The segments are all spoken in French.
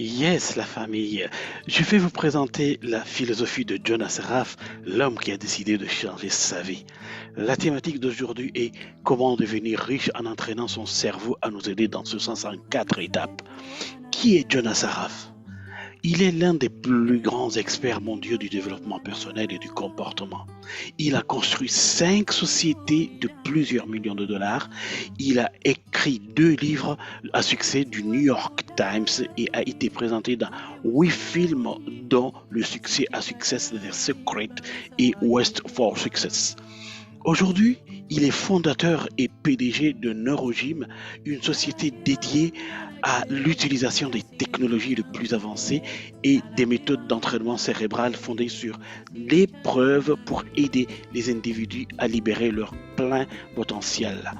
Yes, la famille. Je vais vous présenter la philosophie de Jonas Raff, l'homme qui a décidé de changer sa vie. La thématique d'aujourd'hui est comment devenir riche en entraînant son cerveau à nous aider dans ce sens en 4 étapes. Qui est Jonas Raff? Il est l'un des plus grands experts mondiaux du développement personnel et du comportement. Il a construit 5 sociétés de plusieurs millions de dollars. Il a écrit 2 livres à succès du New York Times et a été présenté dans 8 films dont Le succès à Success, The Secret et West for Success. Aujourd'hui, il est fondateur et PDG de Neurogym, une société dédiée à l'utilisation des technologies les plus avancées et des méthodes d'entraînement cérébral fondées sur les preuves pour aider les individus à libérer leur plein potentiel.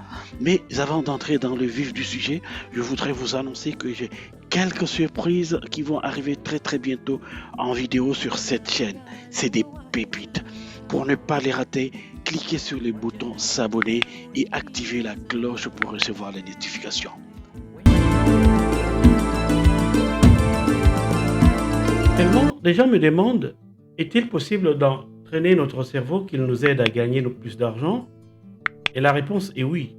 Mais avant d'entrer dans le vif du sujet, je voudrais vous annoncer que j'ai quelques surprises qui vont arriver très bientôt en vidéo sur cette chaîne. C'est des pépites. Pour ne pas les rater, cliquez sur le bouton s'abonner et activez la cloche pour recevoir les notifications. Tellement, des gens me demandent, est-il possible d'entraîner notre cerveau qu'il nous aide à gagner plus d'argent? Et la réponse est oui.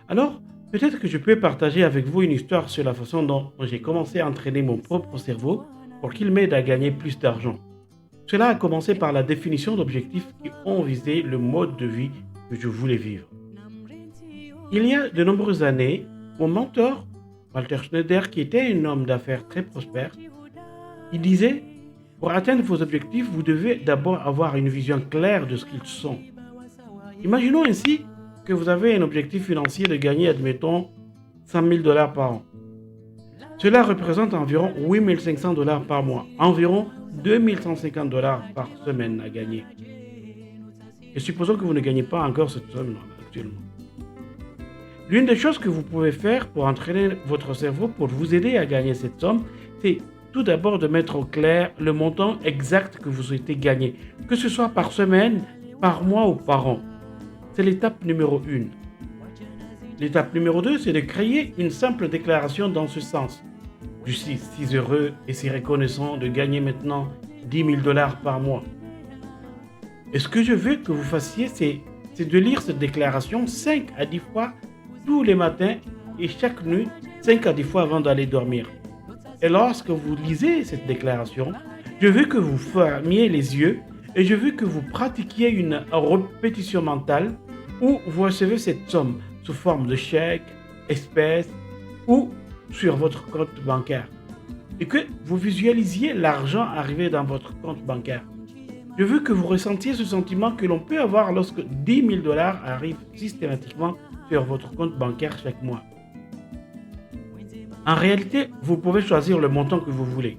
Alors, peut-être que je peux partager avec vous une histoire sur la façon dont j'ai commencé à entraîner mon propre cerveau pour qu'il m'aide à gagner plus d'argent. Cela a commencé par la définition d'objectifs qui ont visé le mode de vie que je voulais vivre. Il y a de nombreuses années, mon mentor, Walter Schneider, qui était un homme d'affaires très prospère, il disait, pour atteindre vos objectifs, vous devez d'abord avoir une vision claire de ce qu'ils sont. Imaginons ainsi que vous avez un objectif financier de gagner, admettons, 100 000 dollars par an. Cela représente environ 8 500 dollars par mois, environ 2 150 dollars par semaine à gagner. Et supposons que vous ne gagnez pas encore cette somme actuellement. L'une des choses que vous pouvez faire pour entraîner votre cerveau pour vous aider à gagner cette somme, c'est tout d'abord de mettre au clair le montant exact que vous souhaitez gagner, que ce soit par semaine, par mois ou par an. C'est l'étape numéro 1. L'étape numéro 2, c'est de créer une simple déclaration dans ce sens. Je suis si heureux et si reconnaissant de gagner maintenant 10 000 dollars par mois. Et ce que je veux que vous fassiez, c'est de lire cette déclaration 5 à 10 fois tous les matins et chaque nuit 5 à 10 fois avant d'aller dormir. Et lorsque vous lisez cette déclaration, je veux que vous fermiez les yeux et je veux que vous pratiquiez une répétition mentale où vous recevez cette somme sous forme de chèque, espèces ou sur votre compte bancaire. Et que vous visualisiez l'argent arriver dans votre compte bancaire. Je veux que vous ressentiez ce sentiment que l'on peut avoir lorsque 10 000 dollars arrivent systématiquement sur votre compte bancaire chaque mois. En réalité, vous pouvez choisir le montant que vous voulez.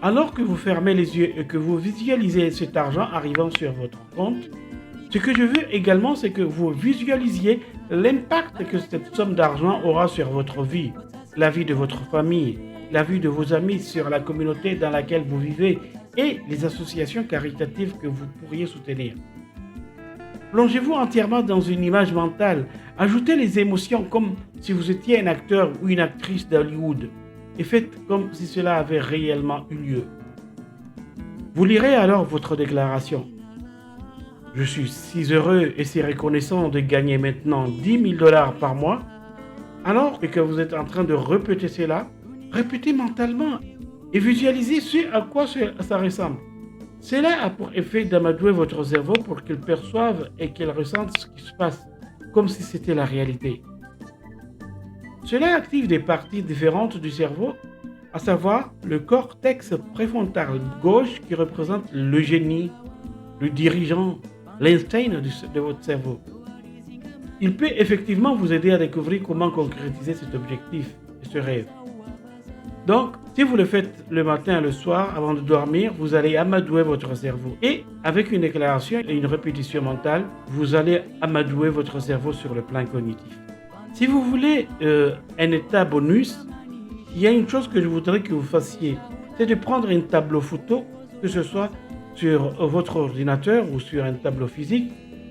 Alors que vous fermez les yeux et que vous visualisez cet argent arrivant sur votre compte, ce que je veux également, c'est que vous visualisiez l'impact que cette somme d'argent aura sur votre vie, la vie de votre famille, la vie de vos amis, sur la communauté dans laquelle vous vivez et les associations caritatives que vous pourriez soutenir. Plongez-vous entièrement dans une image mentale. Ajoutez les émotions comme si vous étiez un acteur ou une actrice d'Hollywood et faites comme si cela avait réellement eu lieu. Vous lirez alors votre déclaration. Je suis si heureux et si reconnaissant de gagner maintenant 10 000 dollars par mois. Alors que vous êtes en train de répéter cela, répétez mentalement et visualisez ce à quoi ça ressemble. Cela a pour effet d'amadouer votre cerveau pour qu'il perçoive et qu'il ressente ce qui se passe, comme si c'était la réalité. Cela active des parties différentes du cerveau, à savoir le cortex préfrontal gauche qui représente le génie, le dirigeant, l'instinct de votre cerveau. Il peut effectivement vous aider à découvrir comment concrétiser cet objectif et ce rêve. Donc, si vous le faites le matin et le soir avant de dormir, vous allez amadouer votre cerveau. Et avec une déclaration et une répétition mentale, vous allez amadouer votre cerveau sur le plan cognitif. Si vous voulez un état bonus, il y a une chose que je voudrais que vous fassiez, c'est de prendre un tableau photo, que ce soit sur votre ordinateur ou sur un tableau physique,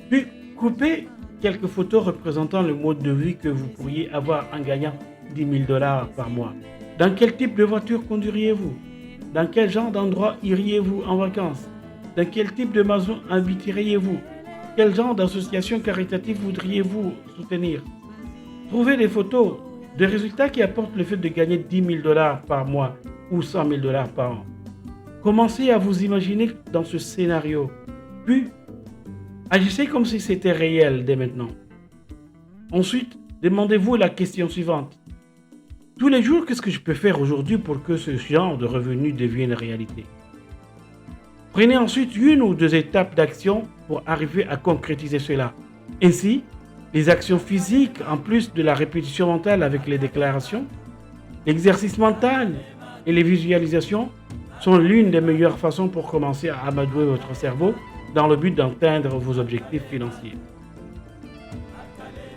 puis couper quelques photos représentant le mode de vie que vous pourriez avoir en gagnant 10 000 dollars par mois. Dans quel type de voiture conduiriez-vous? Dans quel genre d'endroit iriez-vous en vacances? Dans quel type de maison habiteriez-vous? Quel genre d'association caritative voudriez-vous soutenir? Trouvez des photos de résultats qui apportent le fait de gagner 10 000 dollars par mois ou 100 000 dollars par an. Commencez à vous imaginer dans ce scénario. Puis, agissez comme si c'était réel dès maintenant. Ensuite, demandez-vous la question suivante. Tous les jours, qu'est-ce que je peux faire aujourd'hui pour que ce genre de revenu devienne réalité? Prenez ensuite une ou deux étapes d'action pour arriver à concrétiser cela. Ainsi, les actions physiques, en plus de la répétition mentale avec les déclarations, l'exercice mental et les visualisations sont l'une des meilleures façons pour commencer à amadouer votre cerveau dans le but d'atteindre vos objectifs financiers.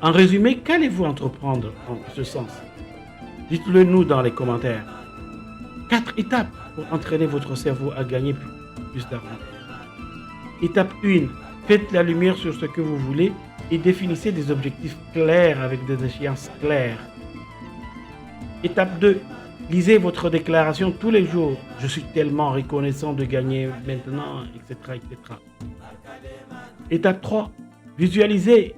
En résumé, qu'allez-vous entreprendre en ce sens? Dites-le nous dans les commentaires. 4 étapes pour entraîner votre cerveau à gagner plus d'argent. Étape 1. Faites la lumière sur ce que vous voulez et définissez des objectifs clairs avec des échéances claires. Étape 2. Lisez votre déclaration tous les jours. Je suis tellement reconnaissant de gagner maintenant, etc. etc. Étape 3. Visualisez,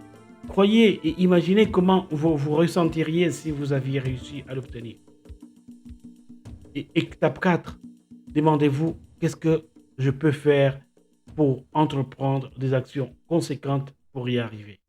croyez et imaginez comment vous vous ressentiriez si vous aviez réussi à l'obtenir. Et étape 4. Demandez-vous qu'est-ce que je peux faire pour entreprendre des actions conséquentes pour y arriver.